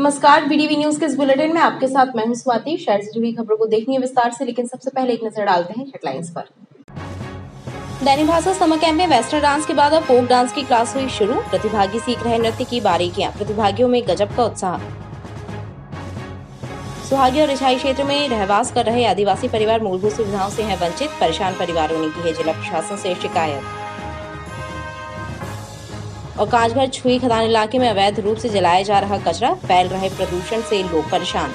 नमस्कार, BDV news के इस बुलेटिन में आपके साथ मैं हूं स्वाति। शहर से जुड़ी खबरों को देखनी है विस्तार से, लेकिन सबसे पहले एक नजर डालते हैं हेडलाइंस पर। दैनिक भास्कर समर कैंप में वेस्टर्न डांस के बाद अब फोक डांस की क्लास हुई शुरू। प्रतिभागी सीख रहे नृत्य की बारीकियां, प्रतिभागियों में गजब का उत्साह। सुहागी और रिछाई क्षेत्र में रहवास कर रहे आदिवासी परिवार मूलभूत सुविधाओं से हैं वंचित। परेशान परिवारों ने की है जिला प्रशासन से शिकायत। और कांचघर छुई खदान इलाके में अवैध रूप से जलाया जा रहा कचरा, फैल रहे प्रदूषण से लोग परेशान।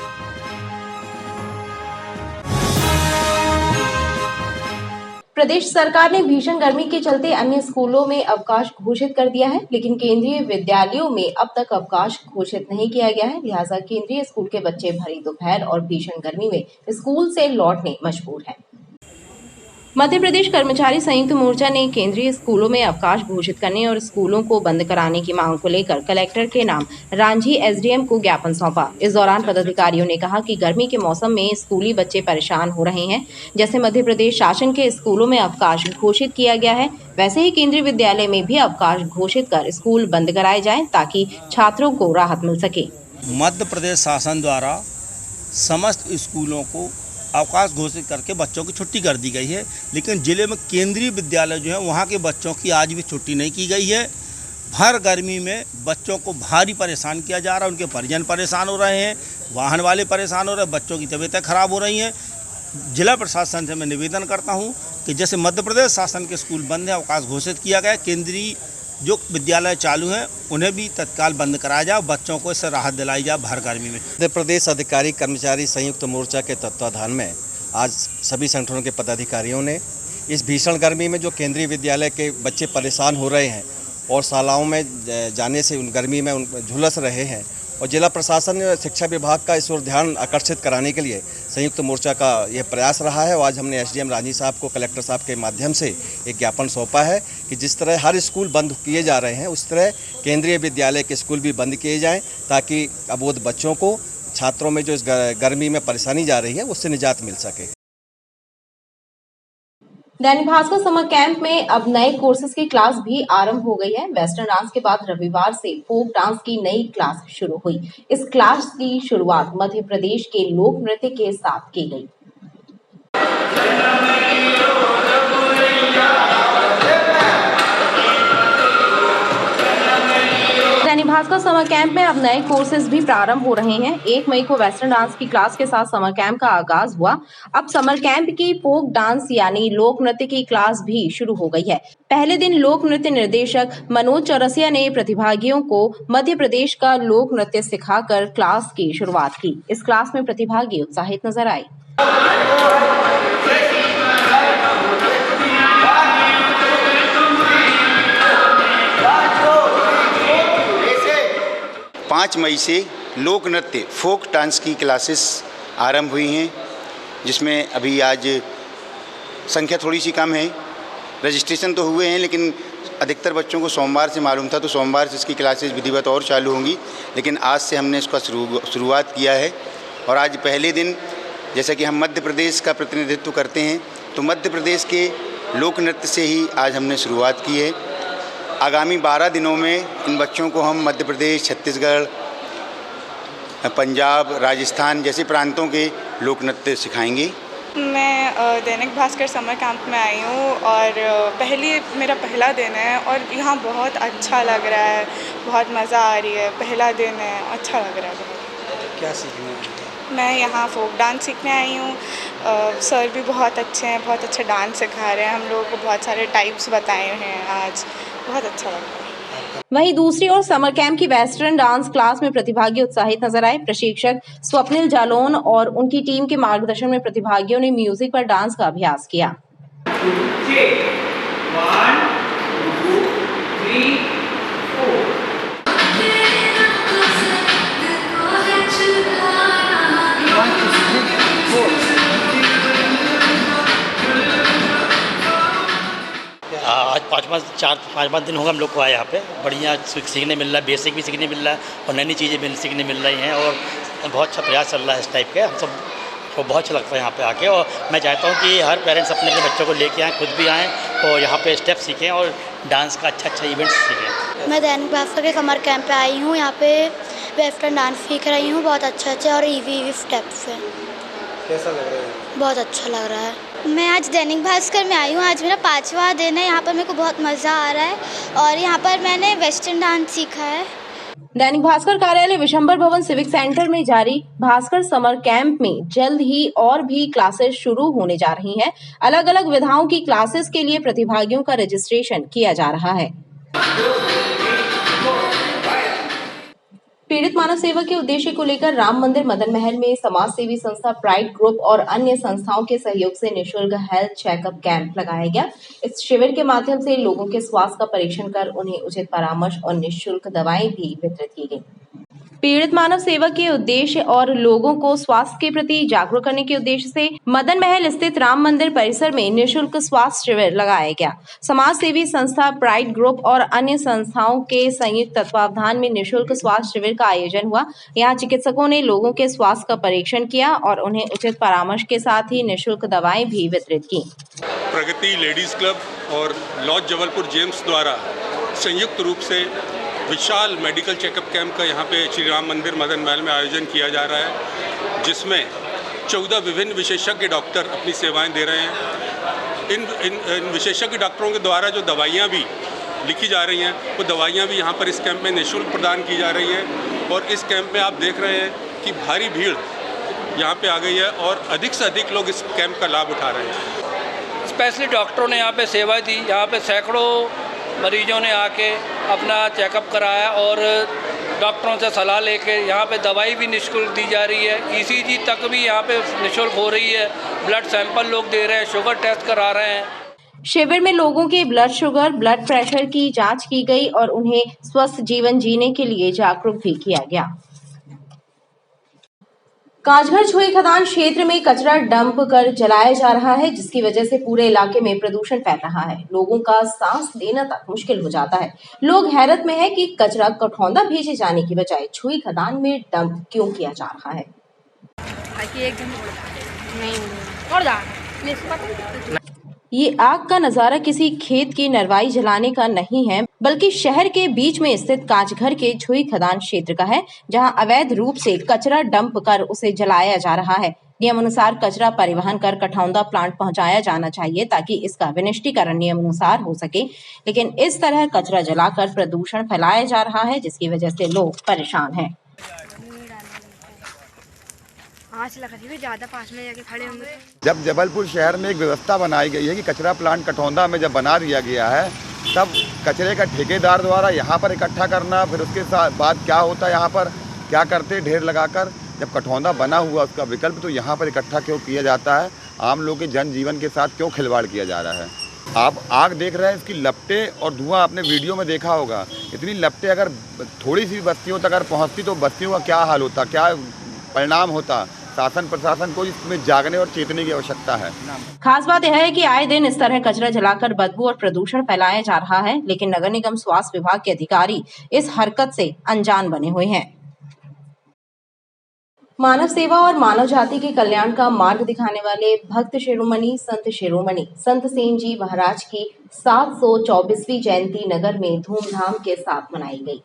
प्रदेश सरकार ने भीषण गर्मी के चलते अन्य स्कूलों में अवकाश घोषित कर दिया है, लेकिन केंद्रीय विद्यालयों में अब तक अवकाश घोषित नहीं किया गया है। लिहाजा केंद्रीय स्कूल के बच्चे भरी दोपहर और भीषण गर्मी में स्कूल से लौटने मजबूर हैं। मध्य प्रदेश कर्मचारी संयुक्त मोर्चा ने केंद्रीय स्कूलों में अवकाश घोषित करने और स्कूलों को बंद कराने की मांग को लेकर कलेक्टर के नाम रांझी एसडीएम को ज्ञापन सौंपा। इस दौरान पदाधिकारियों ने कहा कि गर्मी के मौसम में स्कूली बच्चे परेशान हो रहे हैं। जैसे मध्य प्रदेश शासन के स्कूलों में अवकाश घोषित किया गया है, वैसे ही केंद्रीय विद्यालय में भी अवकाश घोषित कर स्कूल बंद कराए जाएं ताकि छात्रों को राहत मिल सके। मध्य प्रदेश शासन द्वारा समस्त स्कूलों को अवकाश घोषित करके बच्चों की छुट्टी कर दी गई है, लेकिन जिले में केंद्रीय विद्यालय जो है वहाँ के बच्चों की आज भी छुट्टी नहीं की गई है। भर गर्मी में बच्चों को भारी परेशान किया जा रहा है, उनके परिजन परेशान हो रहे हैं, वाहन वाले परेशान हो रहे हैं, बच्चों की तबीयतें खराब हो रही हैं। जिला प्रशासन से मैं निवेदन करता हूँ कि जैसे मध्य प्रदेश शासन के स्कूल बंद हैं, अवकाश घोषित किया गया, केंद्रीय जो विद्यालय चालू हैं उन्हें भी तत्काल बंद कराया जाए, बच्चों को इससे राहत दिलाई जाए भर गर्मी में। मध्य प्रदेश अधिकारी कर्मचारी संयुक्त मोर्चा के तत्वाधान में आज सभी संगठनों के पदाधिकारियों ने इस भीषण गर्मी में जो केंद्रीय विद्यालय के बच्चे परेशान हो रहे हैं और शालाओं में जाने से उन गर्मी में झुलस रहे हैं, और जिला प्रशासन शिक्षा विभाग का इस ओर ध्यान आकर्षित कराने के लिए संयुक्त मोर्चा का यह प्रयास रहा है। और आज हमने एसडीएम रांझी साहब को कलेक्टर साहब के माध्यम से एक ज्ञापन सौंपा है कि जिस तरह हर स्कूल बंद किए जा रहे हैं उस तरह केंद्रीय विद्यालय के स्कूल भी बंद किए जाएं, ताकि अबोध बच्चों को, छात्रों में जो इस गर्मी में परेशानी जा रही है उससे निजात मिल सके। दैनिक भास्कर समर कैंप में अब नए कोर्सेज की क्लास भी आरंभ हो गई है। वेस्टर्न डांस के बाद रविवार से फोक डांस की नई क्लास शुरू हुई। इस क्लास की शुरुआत मध्य प्रदेश के लोक नृत्य के साथ की गई। दैनिक भास्कर समर कैंप में अब नए कोर्सेज भी प्रारंभ हो रहे हैं। 1 मई को वेस्टर्न डांस की क्लास के साथ समर कैंप का आगाज हुआ। अब समर कैंप की फोक डांस यानी लोक नृत्य की क्लास भी शुरू हो गई है। पहले दिन लोक नृत्य निर्देशक मनोज चौरसिया ने प्रतिभागियों को मध्य प्रदेश का लोक नृत्य सिखाकर क्लास की शुरुआत की। इस क्लास में प्रतिभागी उत्साहित नजर आए। 5 मई से लोक नृत्य फोक डांस की क्लासेस आरंभ हुई हैं, जिसमें अभी आज संख्या थोड़ी सी कम है। रजिस्ट्रेशन तो हुए हैं, लेकिन अधिकतर बच्चों को सोमवार से मालूम था, तो सोमवार से इसकी क्लासेस विधिवत और चालू होंगी, लेकिन आज से हमने इसका शुरुआत किया है। और आज पहले दिन, जैसा कि हम मध्य प्रदेश का प्रतिनिधित्व करते हैं, तो मध्य प्रदेश के लोक नृत्य से ही आज हमने शुरुआत की है। आगामी 12 दिनों में इन बच्चों को हम मध्य प्रदेश, छत्तीसगढ़, पंजाब, राजस्थान जैसे प्रांतों के लोक नृत्य सिखाएंगे। मैं दैनिक भास्कर समर कैंप में आई हूँ और मेरा पहला दिन है और यहाँ बहुत अच्छा लग रहा है, बहुत मज़ा आ रही है। पहला दिन है, अच्छा लग रहा है बहुत। क्या सीखने हैं? मैं यहाँ फोक डांस सीखने आई हूँ। सर भी बहुत अच्छे हैं, बहुत अच्छा डांस सिखा रहे हैं। हम लोगों को बहुत सारे टाइप्स बताए हैं आज, बहुत अच्छा लग रहा है। वहीं दूसरी ओर समर कैंप की वेस्टर्न डांस क्लास में प्रतिभागी उत्साहित नजर आए। प्रशिक्षक स्वप्निल जालोन और उनकी टीम के मार्गदर्शन में प्रतिभागियों ने म्यूजिक पर डांस का अभ्यास किया। 1 2 3 4 आज 5 दिन होगा हम लोग को आए यहाँ पे। बढ़िया सीखने मिल रहा है, बेसिक भी सीखने मिल रहा है और नई नई चीज़ें सीखने मिल रही हैं और बहुत अच्छा प्रयास चल रहा है इस टाइप के। हम सब को बहुत अच्छा लगता है यहाँ पे आके, और मैं चाहता हूँ कि हर पेरेंट्स अपने अपने बच्चों को लेके आएँ, खुद भी आएँ और यहाँ पे स्टेप सीखें और डांस का अच्छा इवेंट्स सीखें। मैं दैनिक भास्कर के समर कैंप पे आई हूँ। यहाँ पे वेस्टर्न डांस सीख रही हूँ। बहुत अच्छे और ईवी स्टेप्स हैं। कैसा लग रहा है? बहुत अच्छा लग रहा है। मैं आज दैनिक भास्कर में आई हूँ। आज मेरा 5वां दिन है। यहाँ पर मेरे को बहुत मज़ा आ रहा है और यहाँ पर मैंने वेस्टर्न डांस सीखा है। दैनिक भास्कर कार्यालय विशंबर भवन सिविक सेंटर में जारी भास्कर समर कैंप में जल्द ही और भी क्लासेस शुरू होने जा रही हैं। अलग अलग विधाओं की क्लासेस के लिए प्रतिभागियों का रजिस्ट्रेशन किया जा रहा है। पीड़ित मानव सेवा के उद्देश्य को लेकर राम मंदिर मदन महल में समाज सेवी संस्था प्राइड ग्रुप और अन्य संस्थाओं के सहयोग से निःशुल्क हेल्थ चेकअप कैंप लगाया गया। इस शिविर के माध्यम से लोगों के स्वास्थ्य का परीक्षण कर उन्हें उचित परामर्श और निःशुल्क दवाएं भी वितरित की गई। पीड़ित मानव सेवा के उद्देश्य और लोगों को स्वास्थ्य के प्रति जागरूक करने के उद्देश्य से मदन महल स्थित राम मंदिर परिसर में निःशुल्क स्वास्थ्य शिविर लगाया गया। समाज सेवी संस्था प्राइड ग्रुप और अन्य संस्थाओं के संयुक्त तत्वावधान में निःशुल्क स्वास्थ्य शिविर का आयोजन हुआ। यहाँ चिकित्सकों ने लोगों के स्वास्थ्य का परीक्षण किया और उन्हें उचित परामर्श के साथ ही निःशुल्क दवाएं भी वितरित की। प्रगति लेडीज क्लब और लॉज जबलपुर जेम्स द्वारा संयुक्त रूप से विशाल मेडिकल चेकअप कैंप का यहाँ पे श्री राम मंदिर मदन महल में आयोजन किया जा रहा है, जिसमें 14 विभिन्न विशेषज्ञ डॉक्टर अपनी सेवाएं दे रहे हैं। इन विशेषज्ञ डॉक्टरों के द्वारा जो दवाइयाँ भी लिखी जा रही हैं, वो दवाइयाँ भी यहाँ पर इस कैंप में निःशुल्क प्रदान की जा रही हैं। और इस कैंप में आप देख रहे हैं कि भारी भीड़ यहाँ पे आ गई है और अधिक से अधिक लोग इस कैंप का लाभ उठा रहे हैं। स्पेशली डॉक्टरों ने यहाँ पे सेवा दी। यहाँ पे सैकड़ों मरीजों ने आके अपना चेकअप कराया और डॉक्टरों से सलाह लेके यहाँ पे दवाई भी निःशुल्क दी जा रही है। ईसीजी तक भी यहाँ पे निःशुल्क हो रही है। ब्लड सैंपल लोग दे रहे हैं, शुगर टेस्ट करा रहे हैं। शिविर में लोगों के ब्लड शुगर, ब्लड प्रेशर की जांच की गई और उन्हें स्वस्थ जीवन जीने के लिए जागरूक भी किया गया। कांचघर छुई खदान क्षेत्र में कचरा डंप कर जलाया जा रहा है, जिसकी वजह से पूरे इलाके में प्रदूषण फैल रहा है। लोगों का सांस लेना तक मुश्किल हो जाता है। लोग हैरत में है कि कचरा कठौंदा भेजे जाने की बजाय छुई खदान में डंप क्यों किया जा रहा है। ये आग का नजारा किसी खेत की नरवाई जलाने का नहीं है, बल्कि शहर के बीच में स्थित कांचघर के छुई खदान क्षेत्र का है, जहां अवैध रूप से कचरा डंप कर उसे जलाया जा रहा है। नियम अनुसार कचरा परिवहन कर कठौंदा प्लांट पहुंचाया जाना चाहिए ताकि इसका विनिष्टीकरण नियम अनुसार हो सके, लेकिन इस तरह कचरा जलाकर प्रदूषण फैलाया जा रहा है, जिसकी वजह से लोग परेशान हैं। ज़्यादा पास में जाके खड़े होंगे। जब जबलपुर शहर में एक व्यवस्था बनाई गई है कि कचरा प्लांट कठौंदा में जब बना दिया गया है, तब कचरे का ठेकेदार द्वारा यहाँ पर इकट्ठा करना, फिर उसके बाद क्या होता है, यहाँ पर क्या करते ढेर लगाकर, जब कठौंदा बना हुआ उसका विकल्प तो यहाँ पर इकट्ठा क्यों किया जाता है। आम लोगों के जनजीवन के साथ क्यों खिलवाड़ किया जा रहा है। आप आग देख रहे हैं, इसकी लपटें और धुआं आपने वीडियो में देखा होगा। इतनी लपटें अगर थोड़ी सी बस्तियों तक अगर पहुँचती तो बस्तियों का क्या हाल होता, क्या परिणाम होता। शासन प्रशासन को इसमें जागने और चेतने की आवश्यकता है। खास बात यह है कि आए दिन इस तरह कचरा जलाकर बदबू और प्रदूषण फैलाया जा रहा है, लेकिन नगर निगम स्वास्थ्य विभाग के अधिकारी इस हरकत से अनजान बने हुए हैं। मानव सेवा और मानव जाति के कल्याण का मार्ग दिखाने वाले भक्त शिरोमणि संत सेन जी महाराज की 724वीं जयंती नगर में धूमधाम के साथ मनाई गई।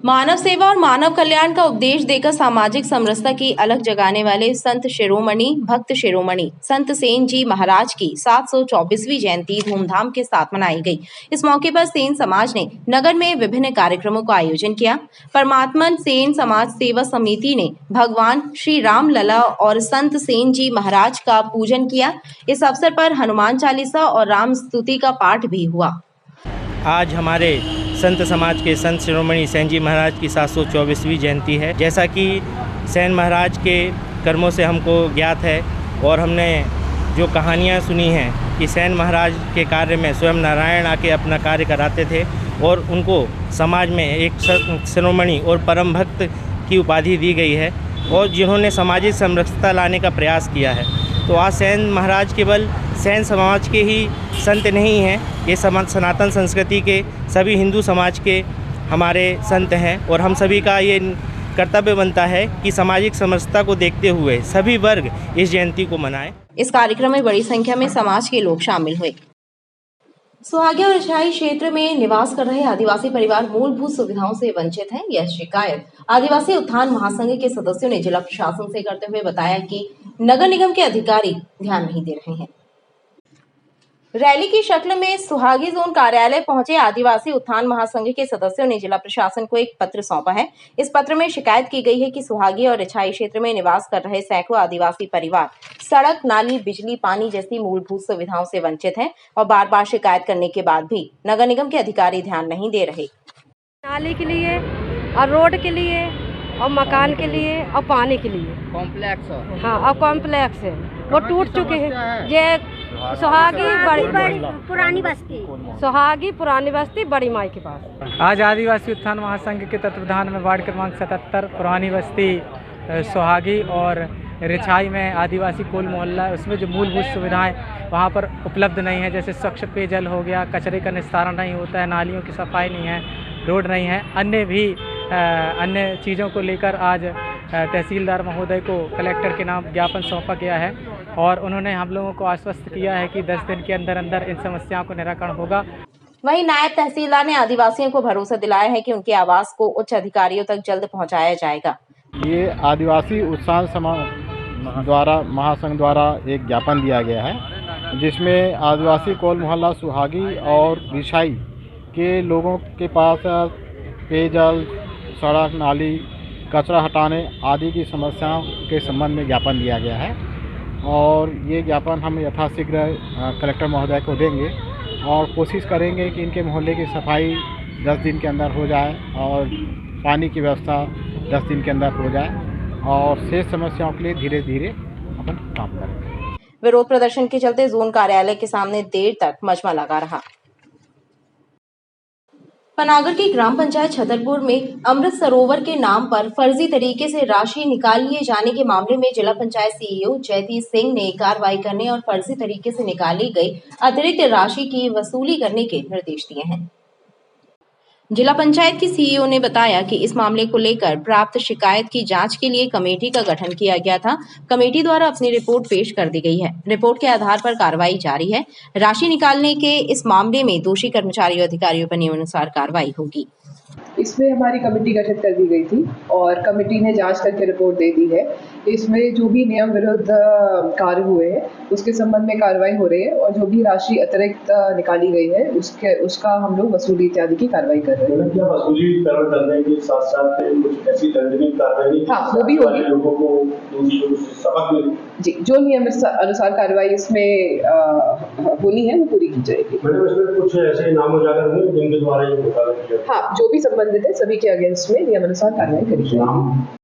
मानव सेवा और मानव कल्याण का उपदेश देकर सामाजिक समरसता की अलग जगाने वाले भक्त शिरोमणि संत सेन जी महाराज की 724वीं जयंती धूमधाम के साथ मनाई गई। इस मौके पर सेन समाज ने नगर में विभिन्न कार्यक्रमों का आयोजन किया। परमात्मन सेन समाज सेवा समिति ने भगवान श्री राम लला और संत सेन जी महाराज का पूजन किया। इस अवसर पर हनुमान चालीसा और राम स्तुति का पाठ भी हुआ। आज हमारे संत समाज के संत शिरोमणि सेन जी महाराज की 724वीं जयंती है। जैसा कि सेन महाराज के कर्मों से हमको ज्ञात है और हमने जो कहानियाँ सुनी हैं कि सेन महाराज के कार्य में स्वयं नारायण आके अपना कार्य कराते थे और उनको समाज में एक शिरोमणि और परम भक्त की उपाधि दी गई है और जिन्होंने सामाजिक समरसता लाने का प्रयास किया है। तो आज सेन महाराज केवल सेन समाज के ही संत नहीं हैं, ये सनातन संस्कृति के सभी हिंदू समाज के हमारे संत हैं और हम सभी का ये कर्तव्य बनता है कि सामाजिक समरसता को देखते हुए सभी वर्ग इस जयंती को मनाएं। इस कार्यक्रम में बड़ी संख्या में समाज के लोग शामिल हुए। सुहागी और रिछाई क्षेत्र में निवास कर रहे आदिवासी परिवार मूलभूत सुविधाओं से वंचित हैं। यह शिकायत आदिवासी उत्थान महासंघ के सदस्यों ने जिला प्रशासन से करते हुए बताया कि नगर निगम के अधिकारी ध्यान नहीं दे रहे हैं। रैली की शक्ल में सुहागी जोन कार्यालय पहुंचे आदिवासी उत्थान महासंघ के सदस्यों ने जिला प्रशासन को एक पत्र सौंपा है। इस पत्र में शिकायत की गई है कि सुहागी और रिछाई क्षेत्र में निवास कर रहे सैकड़ों आदिवासी परिवार सड़क, नाली, बिजली, पानी जैसी मूलभूत सुविधाओं से वंचित हैं और बार बार शिकायत करने के बाद भी नगर निगम के अधिकारी ध्यान नहीं दे रहे। नाली के लिए और रोड के लिए और मकान के लिए और पानी के लिए कॉम्प्लेक्स, हाँ, और कॉम्प्लेक्स है वो टूट चुके हैं। ये सुहागी पुरानी बस्ती, सुहागी पुरानी बस्ती बड़ी माई के पास। आज आदिवासी उत्थान महासंघ के तत्वाधान में वार्ड क्रमांक 77 पुरानी बस्ती सुहागी और रिछाई में आदिवासी कोल मोहल्ला है, उसमें जो मूलभूत सुविधाएं वहां पर उपलब्ध नहीं है, जैसे स्वच्छ पेयजल हो गया, कचरे का निस्तारण नहीं होता है, नालियों की सफाई नहीं है, रोड नहीं है, अन्य चीज़ों को लेकर आज तहसीलदार महोदय को कलेक्टर के नाम ज्ञापन सौंपा गया है और उन्होंने हम लोगों को आश्वस्त किया है कि 10 दिन के अंदर अंदर इन समस्याओं को निराकरण होगा। वहीं नायब तहसीलदार ने आदिवासियों को भरोसा दिलाया है कि उनके आवास को उच्च अधिकारियों तक जल्द पहुंचाया जाएगा। ये आदिवासी उत्थान महासंघ द्वारा एक ज्ञापन दिया गया है जिसमें आदिवासी कोल मोहल्ला सुहागी और रिछाई के लोगों के पास पेयजल, सड़क, नाली, कचरा हटाने आदि की समस्याओं के संबंध में ज्ञापन दिया गया है और ये ज्ञापन हम यथाशीघ्र कलेक्टर महोदय को देंगे और कोशिश करेंगे कि इनके मोहल्ले की सफाई 10 दिन के अंदर हो जाए और पानी की व्यवस्था 10 दिन के अंदर हो जाए और शेष समस्याओं के लिए धीरे धीरे अपन काम करेंगे। विरोध प्रदर्शन के चलते जोन कार्यालय के सामने देर तक मजमा लगा रहा। पनागर की ग्राम पंचायत छतरपुर में अमृत सरोवर के नाम पर फर्जी तरीके से राशि निकाल लिए जाने के मामले में जिला पंचायत सीईओ जयतीश सिंह ने कार्रवाई करने और फर्जी तरीके से निकाली गई अतिरिक्त राशि की वसूली करने के निर्देश दिए हैं। जिला पंचायत की सीईओ ने बताया कि इस मामले को लेकर प्राप्त शिकायत की जांच के लिए कमेटी का गठन किया गया था। कमेटी द्वारा अपनी रिपोर्ट पेश कर दी गई है। रिपोर्ट के आधार पर कार्रवाई जारी है। राशि निकालने के इस मामले में दोषी कर्मचारियों और अधिकारियों पर नियमानुसार कार्रवाई होगी। इसमें हमारी कमेटी गठित कर दी गई थी और कमेटी ने जांच करके रिपोर्ट दे दी है। इसमें जो भी नियम विरुद्ध कार्य हुए हैं उसके संबंध में कार्रवाई हो रही है और जो भी राशि अतिरिक्त निकाली गई है उसका हम लोग वसूली इत्यादि की कार्रवाई कर रहे हैं। क्या वसूली करने के साथ साथ कुछ ऐसी दंडनीय कार्रवाई, हाँ, वो भी होगी। लोगों को सबक मिले जी, जो नियम अनुसार कार्रवाई इसमें होनी है वो पूरी की जाएगी। इसमें कुछ ऐसे नाम उजागर हुए जिनके द्वारा ये घोटाला किया? हाँ, जो भी संबंधित है सभी के अगेंस्ट में नियमानुसार कार्रवाई करी जाएगी।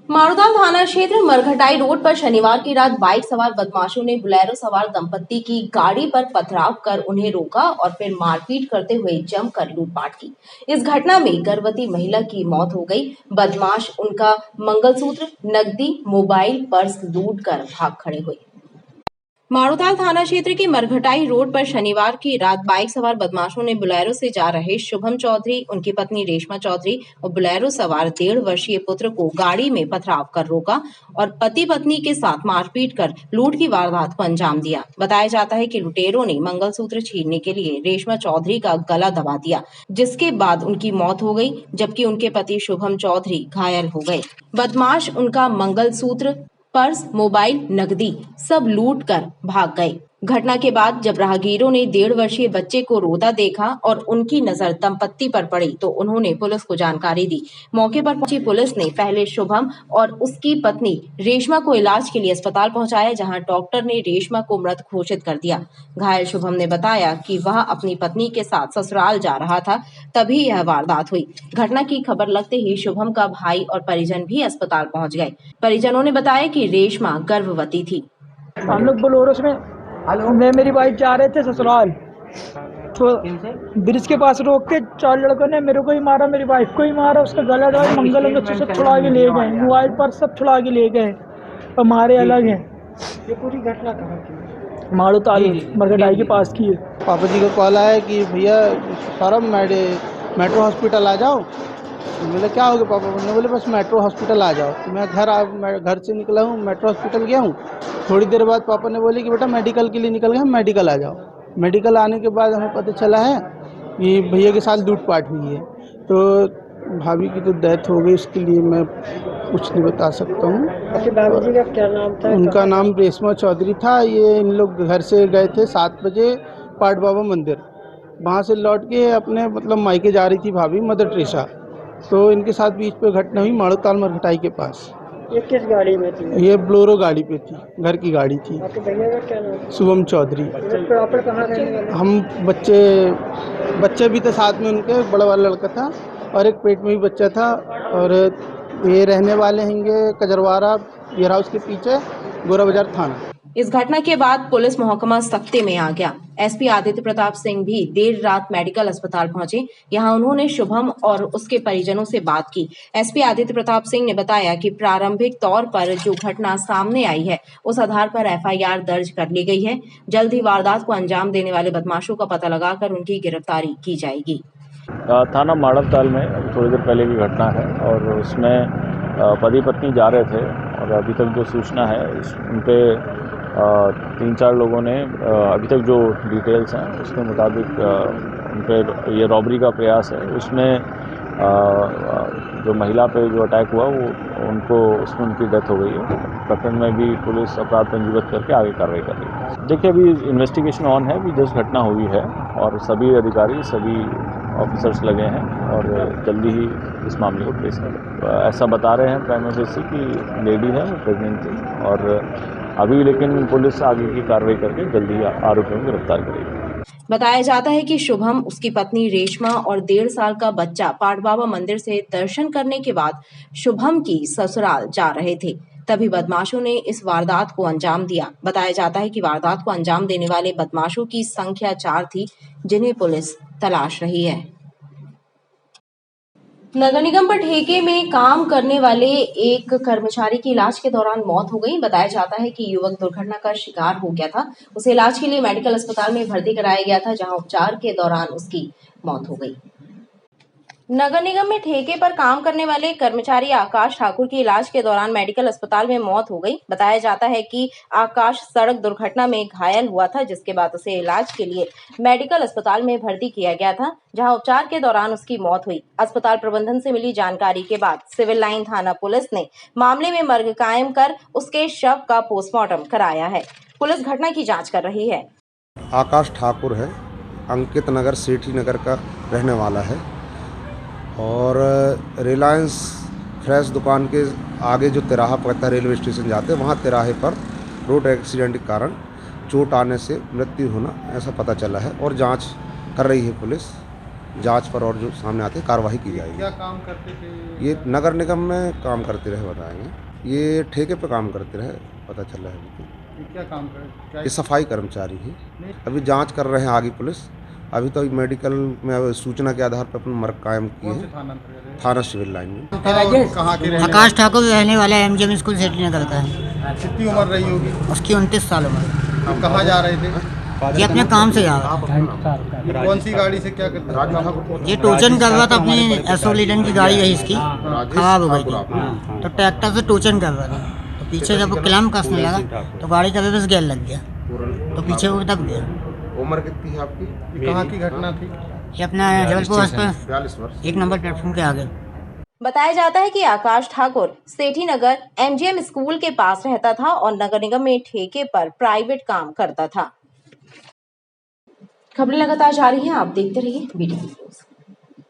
मारूताल थाना क्षेत्र मरघटाई रोड पर शनिवार की रात बाइक सवार बदमाशों ने बोलेरो सवार दंपत्ति की गाड़ी पर पथराव कर उन्हें रोका और फिर मारपीट करते हुए जमकर लूटपाट की। इस घटना में गर्भवती महिला की मौत हो गई। बदमाश उनका मंगलसूत्र, नकदी, मोबाइल, पर्स लूट कर भाग खड़े हुए। मारूताल थाना क्षेत्र के मरघटाई रोड पर शनिवार की रात बाइक सवार बदमाशों ने बोलेरो से जा रहे शुभम चौधरी, उनकी पत्नी रेशमा चौधरी और बोलेरो सवार 1.5 वर्षीय पुत्र को गाड़ी में पथराव कर रोका और पति पत्नी के साथ मारपीट कर लूट की वारदात को अंजाम दिया। बताया जाता है कि लुटेरों ने मंगलसूत्र छीनने के लिए रेशमा चौधरी का गला दबा दिया, जिसके बाद उनकी मौत हो गई, जबकि उनके पति शुभम चौधरी घायल हो गए। बदमाश उनका मंगलसूत्र, पर्स, मोबाइल, नकदी सब लूट कर भाग गए। घटना के बाद जब राहगीरों ने 1.5 वर्षीय बच्चे को रोता देखा और उनकी नजर दंपत्ति पर पड़ी तो उन्होंने पुलिस को जानकारी दी। मौके पर पहुंची पुलिस ने पहले शुभम और उसकी पत्नी रेशमा को इलाज के लिए अस्पताल पहुंचाया, जहां डॉक्टर ने रेशमा को मृत घोषित कर दिया। घायल शुभम ने बताया कि वह अपनी पत्नी के साथ ससुराल जा रहा था, तभी यह वारदात हुई। घटना की खबर लगते ही शुभम का भाई और परिजन भी अस्पताल पहुंच गए। परिजनों ने बताया कि रेशमा गर्भवती थी। हम लोग बोलेरो में मैं मेरी वाइफ जा रहे थे ससुराल, तो ब्रिज के पास रोक के 4 लड़कों ने मेरे को ही मारा, मेरी वाइफ को ही मारा, उसका गला दबाया, मंगल सब छुड़ा के ले गए, मोबाइल पर सब छुड़ा के ले गए और मारे अलग हैं। ये पूरी घटना कहाँ की? मारूताल मरघटाई के पास की है। पापा जी को कॉल आया कि भैया सौरभ मेट्रो हॉस्पिटल आ जाओ। बोले क्या हो गया पापा? बोले बस मेट्रो हॉस्पिटल आ जाओ। तो मैं घर से निकला हूँ, मेट्रो हॉस्पिटल गया हूँ। थोड़ी देर बाद पापा ने बोले कि बेटा मेडिकल के लिए निकल गए, हम मेडिकल आ जाओ। मेडिकल आने के बाद हमें पता चला है कि भैया के साथ लूटपाट हुई है। तो भाभी की तो डेथ हो गई, उसके लिए मैं कुछ नहीं बता सकता हूँ। आपके बाबूजी का क्या नाम था? उनका नाम रेशमा चौधरी था। ये इन लोग घर से गए थे 7 बजे पाट बाबा मंदिर, वहाँ से लौट के अपने मतलब मायके जा रही थी भाभी मदर टेरेसा। तो इनके साथ बीच पे घटना हुई माड़ोताल मरघटाई के पास। ये किस गाड़ी में थी? ये ब्लोरो गाड़ी पे थी, घर की गाड़ी थी। आपके भैया का क्या नाम? शुभम चौधरी। प्रॉपर कहाँ रहने वाले? हम बच्चे भी थे साथ में उनके, बड़ा वाला लड़का था और एक पेट में भी बच्चा था। और ये रहने वाले हैंगे कजरवाड़ा वेयर हाउस के पीछे, गोरा बाजार थाना। इस घटना के बाद पुलिस महकमा सख्ते में आ गया। एसपी आदित्य प्रताप सिंह भी देर रात मेडिकल अस्पताल पहुंचे। यहां उन्होंने शुभम और उसके परिजनों से बात की। एसपी आदित्य प्रताप सिंह ने बताया कि प्रारंभिक तौर पर जो घटना सामने आई है उस आधार पर एफआईआर दर्ज कर ली गई है। जल्द ही वारदात को अंजाम देने वाले बदमाशों का पता लगाकर उनकी गिरफ्तारी की जाएगी। थाना माड़वताल में थोड़ी देर पहले की घटना है और उसमें पति पत्नी जा रहे थे और अभी तक जो सूचना है उन पे 3-4 लोगों ने अभी तक जो डिटेल्स हैं उसके मुताबिक उन पे ये रॉबरी का प्रयास है। उसमें जो महिला पे जो अटैक हुआ वो उसमें उनकी डेथ हो गई है। प्रकरण में भी पुलिस अपराध पंजीबद्ध करके आगे कार्रवाई कर रही है। देखिए अभी इन्वेस्टिगेशन ऑन है, अभी जस्ट घटना हुई है और सभी अधिकारी सभी ऑफिसर्स लगे हैं और जल्दी ही इस मामले को ट्रेस करें। ऐसा बता रहे हैं प्राइमा फेसी कि लेडी है, वो प्रेग्नेंट थी और अभी लेकिन पुलिस आगे की कार्रवाई करके जल्दी आरोपियों को गिरफ्तार करेगी। बताया जाता है कि शुभम, उसकी पत्नी रेशमा और 1.5 साल का बच्चा पाट बाबा मंदिर से दर्शन करने के बाद शुभम की ससुराल जा रहे थे, तभी बदमाशों ने इस वारदात को अंजाम दिया। बताया जाता है कि वारदात को अंजाम देने वाले बदमाशों की संख्या 4 थी, जिन्हें पुलिस तलाश रही है। नगर निगम पर ठेके में काम करने वाले एक कर्मचारी की इलाज के दौरान मौत हो गई। बताया जाता है कि युवक दुर्घटना का शिकार हो गया था। उसे इलाज के लिए मेडिकल अस्पताल में भर्ती कराया गया था, जहां उपचार के दौरान उसकी मौत हो गई। नगर निगम में ठेके पर काम करने वाले कर्मचारी आकाश ठाकुर की इलाज के दौरान मेडिकल अस्पताल में मौत हो गई। बताया जाता है कि आकाश सड़क दुर्घटना में घायल हुआ था, जिसके बाद उसे इलाज के लिए मेडिकल अस्पताल में भर्ती किया गया था, जहां उपचार के दौरान उसकी मौत हुई। अस्पताल प्रबंधन से मिली जानकारी के बाद सिविल लाइन थाना पुलिस ने मामले में मर्ग कायम कर उसके शव का पोस्टमार्टम कराया है। पुलिस घटना की जाँच कर रही है। आकाश ठाकुर है, अंकित नगर सेठी नगर का रहने वाला है और रिलायंस फ्रेश दुकान के आगे जो तिराहा पड़ता है रेलवे स्टेशन जाते हैं, वहाँ तिराहे पर रोड एक्सीडेंट के कारण चोट आने से मृत्यु होना ऐसा पता चला है और जांच कर रही है पुलिस। जांच पर और जो सामने आते कार्रवाई की जाएगी। क्या काम करते थे? ये नगर निगम में काम करते रहे, बताएंगे। ये ठेके पे काम करते रहे, पता चल रहा है। क्या काम कर? ये सफाई कर्मचारी है। अभी जांच कर रहे हैं आगे पुलिस। अभी तो मेडिकल में सूचना के आधार पर अपन मर्ग कायम किए हैं थाना सिविल लाइन में। कहाँ के रहने? आकाश ठाकुर रहने वाला है, एमजीएम स्कूल सेठी नगर का है। कितनी उम्र रही होगी उसकी? 29 साल उम्र। आप कहाँ जा रहे थे? ये अपने काम से जा रहा था। कौन सी गाड़ी से क्या करते? ये टोचन कर रहा था, अपनी एसोलिडन की गाड़ी है इसकी, खराब हो गई थी तो ट्रैक्टर से टोचन कर रहा था। तो पीछे जब वो क्लैम्प कसने लगा तो गाड़ी का रिवर्स गियर लग गया तो पीछे वो दब गया। उम्र कितनी है आपकी? कहाँ की घटना थी? ये अपना जबलपुर 42 वर्ष 1 नंबर प्लेटफॉर्म के आगे। बताया जाता है कि आकाश ठाकुर सेठी नगर एमजीएम स्कूल के पास रहता था और नगर निगम में ठेके पर प्राइवेट काम करता था। खबरें लगातार जारी हैं, आप देखते रहिए BTV न्यूज़।